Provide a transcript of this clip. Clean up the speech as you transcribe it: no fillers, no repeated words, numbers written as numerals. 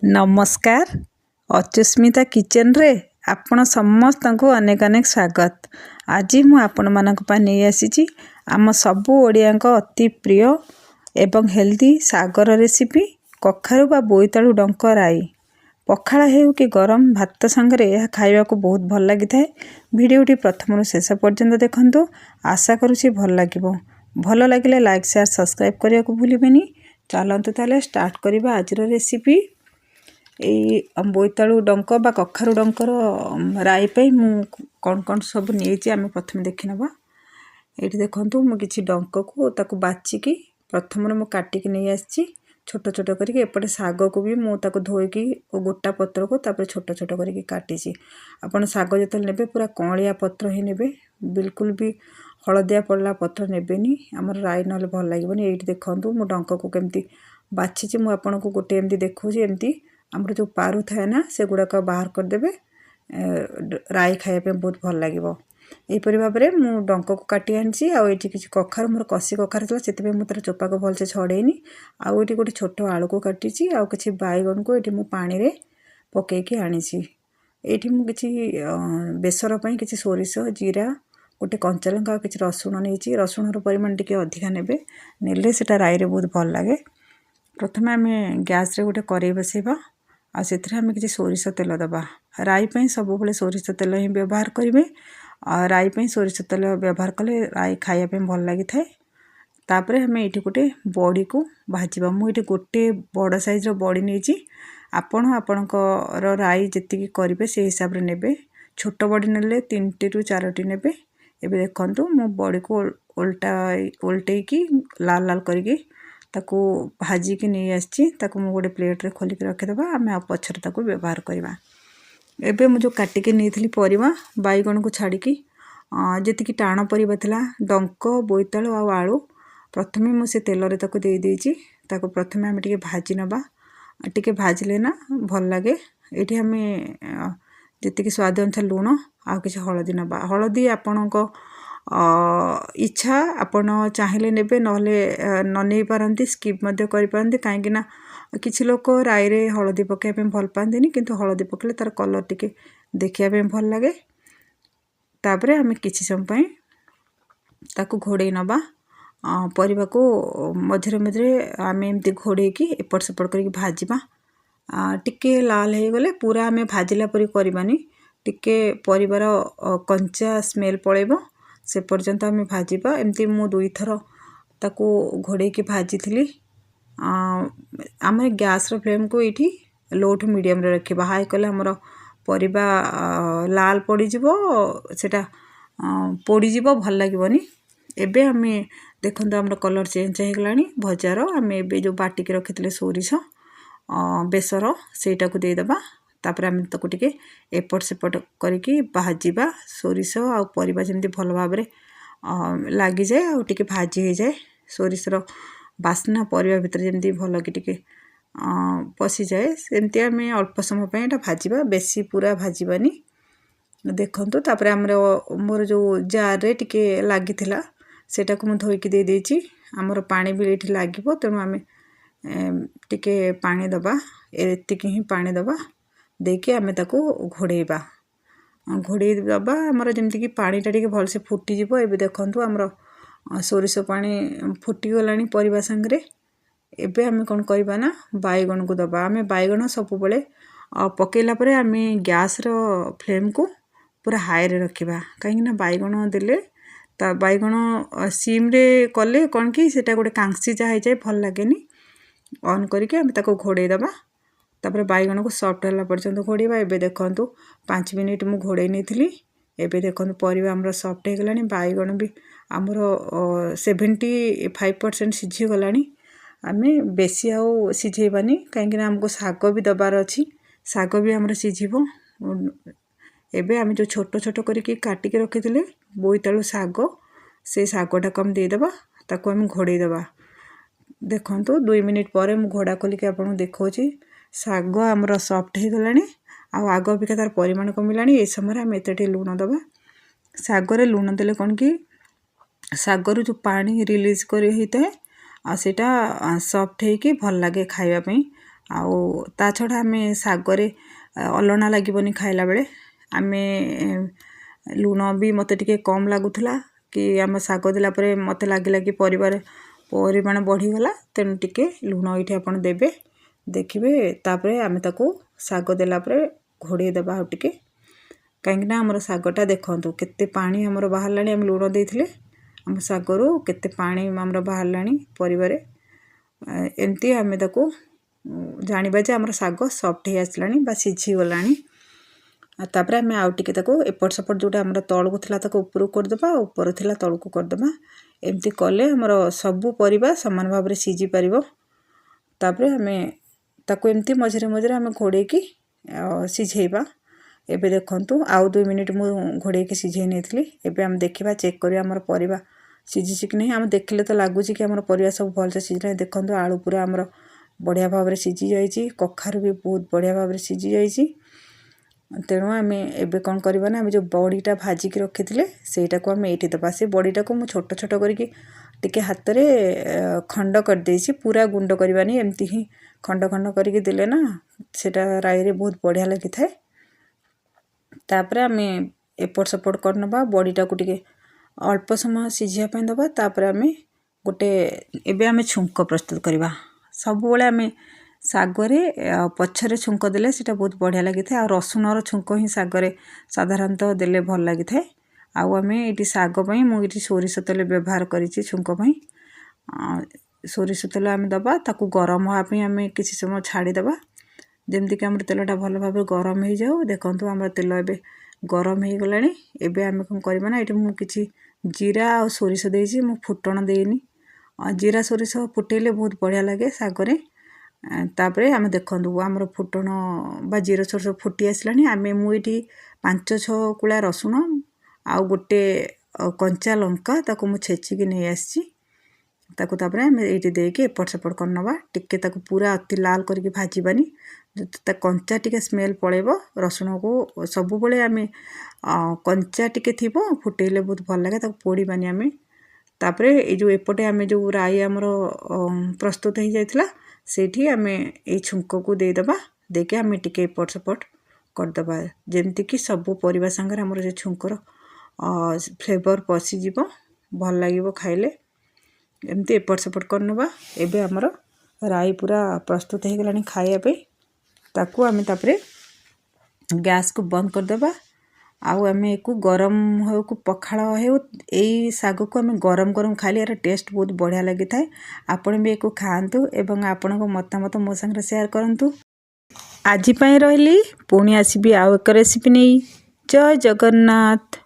नमस्कार अच्युस्मिता किचन रे आपण समस्त को अनेक अनेक स्वागत। आज मु आपण मानक पा नहीं आसी आम सबू ओडिया अति प्रिय एवं हेल्दी सागर रेसिपी कखारु बा बोईतालु डंक राई पखाड़ा हेउ कि गरम भात संगे यह खाइबा को बहुत भल लगी थाए। भिडियोटी प्रथम शेष पर्यंत देखंतु, आशा करुछि भल लागिबो। भल लागिले लाइक शेयर सब्सक्राइब करिया को भूलिबेनी। चलंतु ताले स्टार्ट करिबा आज रेसिपी। बोईतालु डंक बा कखारु डंकर राई पे मु कौन कौन सब नहीं आम प्रथम देखी नवा। ये देखु मु कि डंक को ताकू बाचिकी प्रथम मु काटिकी नहीं आसी छोट छोट करके एपटे साग को भी मुझे धोईकी गोटा पत्र को तापर छोट छोट करके काटी। आपन साग जो ने पूरा कौलिया पत्र ही ने, बिल्कुल भी हलदिया पड़ला पत्र नेबेनी, आमर राई ना भल लगे। ये देखु मु डंक को केमती बाछी मुझे आपन को गोटे एमती देखुची। एमती आमर जो पारु थाए ना से गुड़ाक बाहर करदे, राई खाइबा बहुत भल लगे। यहीपरि भाव में मु डंक को काटी आनी आए किसी कखार मोर कषि कखार था से मुझे चोपा को भलसे छड़ेनी। आउ ये गोटे छोट आलू को काटी आउ कि बैगन को ये मु पानी रे पकईकी आनी। ये मुझे बेसर पर किसी सोरिष जीरा गोटे कंचा लंका किसी रसुण नहीं, रसुण परिमाण टी अधिका ने से राई रे बहुत भल लगे। प्रथम आम गैस रे गोटे कड़े बसैबा से किसी सोरिष तेल दबा। राई पे सब बेले सोरिष तेल ही व्यवहार करेंगे। राई पे सोरिष तेल व्यवहार कले राई खाइबा भल लगी थाए। तापर आम ये गोटे बड़ी को भाजवा। मुझे गोटे बड़ साइज बड़ी नहीं, आपण आपणकर राई जी करेंगे से हिसाब से ने। छोट बड़ी ने 3 ରୁ 4टी ने। एबे देखंतु मु बड़ी को उल्टेकी लाल लाल करके ताकू भाजिकी नहीं आसी मु गोटे प्लेट रे खोलिक रखिदेबा। आम आ पछर ताकू व्यवहार करवा। एबे मु जो काटिके नहीं परिवा बैगन को छाड़िकी जी टाण परिवा थिला डंक बोईतालु आ आलू प्रथमे मुझे तेल रे ताकू दे देइची। ताकू प्रथमे आम टिके भाजी नबा, टिके भाजिले ना भल लगे। ये आम जी स्वाद अनुसार लुण आ किसी हलदी नबा। हलदी आपणक इच्छा आपण चाहिए ने न नहीं पारती, स्किप करें कहीं किसी लोक राई रे हलदी पकाइबा भल पाती किंतु हलदी पकड़े तार कलर टिके देखिया भल लगे। तापर आम किसी समय ताकू घोड़े नबा। परिवा को मझे मझे आम एमती घोड़े की एपट सेपट करके भाजवा। टिके लाल हो गले पूरा आम भाजिला परी करवानी, टिके परिवार कंचा स्मेल पड़ेब से पर्यंत आम भाजवा। एमती मु 2 थर ताकू घोड़े की भाजी थी। आम गैस रो फ्लेम को ये लो टू मीडियम रे रखिबा। हाई कले हमर परिबा लाल पड़ीजिवो, सेटा पोड़ीजिवो भल लागिबोनी। एबे आम देखंतु हमर कलर चेंज हो गलानी भजार। आम एबे जो बाटिके रखिथिले सोरिष बेसर सेटा को दे दबा। तापर आम ताकू टिके एपट सेपट करके भाजवा। सोरिष आ परिबा जेमती भल भाव में लगी जाए आ टिके भाजी हो जाए। सोरिषर बास्ना परिबा भितर जेमती भल कि टिके पशि जाए सेमती आम अल्प समय पे एटा भाजवा, बेसी पूरा भाजवानी। देखंतु तापर हमर मोर जो जार रे टिके लागी थिला सेटा को मु धोईकी दे देइची। हमर पानी भी एठी लागिबो तेणु आम टिके पानी दबा। एतिकी ही पानी दबा देकी आम ताकू घोड़ेबा। घोड़े दबा आमर जमती कि पानीटा टिके भलसे फुटीजिवो। एबे देखंतु आमर सोरिष पानी फुटी गलानी परिबा संगरे। एबे आम कौन करबा ना बैगन को दबा। आम बैगन सब बेले पकेला परे आम गैस रो फ्लेम को पूरा हाई रे रखिबा। कहीं बैगन देले ता बैगन सिम रे कले कौन कि सेटा गोटे कांसी जा जाए भल लगेनी। ऑन करके आम ताको घोड़े दबा। तापर बैगन को सॉफ्ट होला पर्यंत घोड़ेबा। एबे देखंतु 5 मिनिट मु घोड़े नहीं थी। एबे देखंतु परिबा हमर सॉफ्ट हो गलानी। बैगन भी आमर 75% सिझी गलानी। आम बेसी आउ सिझेबानी कहीं आमको साग भी दबार अच्छी, साग भी आमर सिझिबो। एबे आम जो छोट छोट करके काटिके रखिथिले बोईतालु साग से सागटा कम देदेबा। ताकू आम घोड़े दबा। देखंतु 2 मिनिट पर मु घोड़ा खोलिके आपन देखौची साग आमर सॉफ्ट हो गलानी। आग अपेक्षा तार परिमाण कमिलानी। ए समय आम एते लुण दबा। सागरे लुण देले कौन कि सागर जो पानी रिलीज कर होता है सेटा सॉफ्ट होगी भल लगे खाइबा पई। आउ ता छड़ा आम शागरे अलणा लगे खाइला बेले आम लुण भी मत टे कम लगुला कि आम शाग देलापर मत लगे कि परिमाण बढ़ीगला तेणु टिके लुण ये आप देवे देखिए तापर आम ताको शाग देलापर घोड़े देवा आउ टिके कहीं आमर शागटा देखु केते पानी आमर बाहर आम लुण देते आम शागरू केते पानी आमर बाहर परिवार एमती आम ताको जानिबा जे आमर शाग सॉफ्ट हो आसलानी बा सिझी गलानी तापर आम आउ टिके ताको एपट सेपट जोटा आमर तलू था ऊपर करदे ऊपर था तलू करदे एमती कले आमर सबू परिबा समान भाव में सिझी पार तापर आम ताको एमती मझे मझे आम घोड़े की सिझेबा एबे देखंतु आउ 2 मिनिट मु घोड़े की सिझे नहीं एबे आम देखा चेक करिया आमर परिबा सिझी कि नहीं आम देखले तो लगुच कि आमर परिबा सब भल से सिझला देखंतु आलू पूरा आमर बढ़िया भाव में सिझी जाइए कखारू भी बहुत बढ़िया भाव में सिझी जाइए तेणु आम एबे कौन करवा ना आम जो बड़ीटा भाजिकी रखी थे सेटा को आम ये दबा से बड़ीटा को मुझे छोट छोट करके टिके हाथ में खंड करदे पूरा गुंड करवानी एमती ही खंड खंड करके देले ना सेटा राई रे बहुत बढ़िया लगी थाए तापर आम एपट सेपट करनबा बड़ीटा को टिके अल्प समय सिझापी दबा तापर आम गोटे एबे आम छुंक प्रस्तुत करवा सब बेले आम शागरे पछरे छुंक देले सेटा बहुत बढ़िया लगी था आ रसुणर छुंक ही शागरे साधारणतः देले भल लगी था आउ आम ये शाग मुझे सोरिष तेल व्यवहार करी छुंक सोरिष तेल आम दबा ताकू गरम होगापी आम किसी समय छाड़ीदबा जमतीक आम तेलटा भल भाव गरम हो जाऊ देखो आम तेल ए गरम हो गला एबे आम कौन करवा ये मुझे जीरा आ सोरिष देसी मु फुटण देनी जीरा सोरिष फुटेले बहुत बढ़िया लगे शागरे तापर आम देखु आमर फुटण बा जीरा सोरिष फुटी आसलानी आम मुझे 5-6 कुला रसुण आउ गोटे कंचा लंका ताको मु छेचिकी नहीं आसी ताको तापर आम ये देके एपट सेपट करनबा टिके ताको पूरा अति लाल करके भाजबानी जो कंचा टिके स्मेल पड़ेबो रसुण को सब बेले आम कंचा टिके थिबो फुटेले बहुत भल लगे ताको पोड़ीबानी आम तापर ये जो एपटे आम जो राई आमर प्रस्तुत हो जाइथिला सेठी आम ये छुंक को देदेबा देके आम टिके एपट सेपट करदबा जेमती कि सबू परिबा संगे आमर जो छुंकर फ्लेवर पशिज भल लगे खाइले एमती एपट सेपट करनबा एबे आमर राई पूरा प्रस्तुत हो गलानी खाइबा ताकू आम तापरे गैस को बंद करदेबा आउ आम एक गरम हो पखाड़ हो यही शाग को आम गरम गरम खाली यार टेस्ट बहुत बढ़िया लगी थाए आपण भी एक खातु एवं आपण मतामत मो संगे शेयर करंतु आज रही पुणी आसबि आउ एक रेसिपी नहीं जय जगन्नाथ।